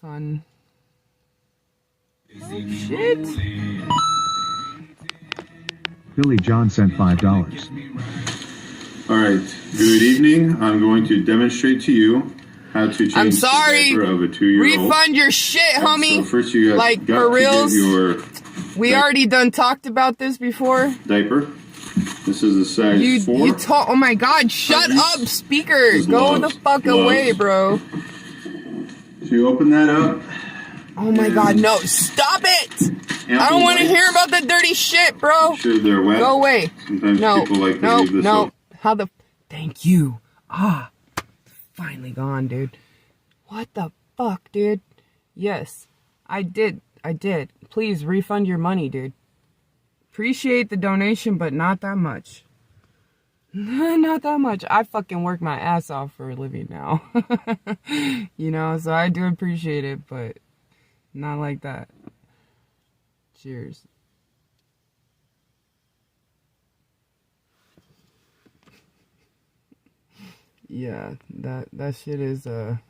fun. Oh, shit. Billy John sent $5. Alright, good evening. I'm going to demonstrate to you how to change the diaper of a 2-year-old. Refund your shit, homie. So first you like, got for to reals? get your we already done talked about this before. diaper. This is a size 4. Oh my god, shut up, speaker. Go the fuck away, bro. So you open that up. Oh my god, no, stop it! I don't want to hear about the dirty shit, bro. Sure, they're wet. Go away. Sometimes people like to leave this up. How the... Thank you. Ah. Finally gone, dude. What the fuck, dude? Yes. I did. Please refund your money, dude. Appreciate the donation, but not that much. Not that much. I fucking work my ass off for a living now. You know, so I do appreciate it, but not like that. Cheers. Yeah, that shit is a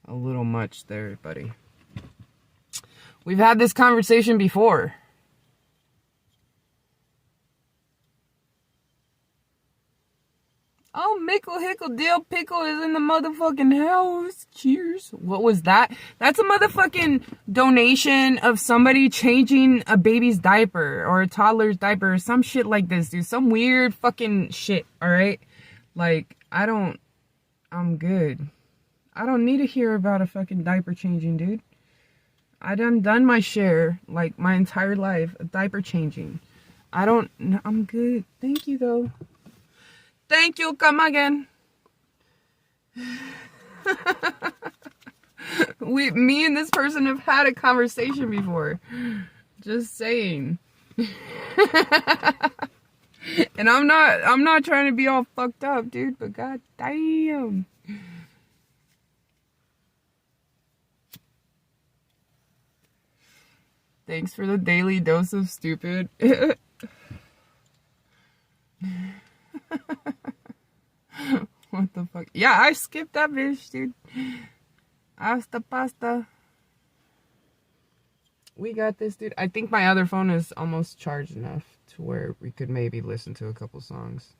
little much there, buddy. We've had this conversation before. Oh, Mickle Hickle Dill Pickle is in the motherfucking house. Cheers. What was that? That's a motherfucking donation of somebody changing a baby's diaper or a toddler's diaper or some shit like this, dude. Some weird fucking shit, alright? Like, I'm good. I don't need to hear about a fucking diaper changing, dude. I done my share, like, my entire life of diaper changing. I'm good. Thank you, though. Thank you, come again. Me and this person have had a conversation before. Just saying. And I'm not trying to be all fucked up, dude, but god damn. Thanks for the daily dose of stupid. What the fuck? Yeah, I skipped that bitch, dude. Hasta pasta. We got this, dude. I think my other phone is almost charged enough to where we could maybe listen to a couple songs.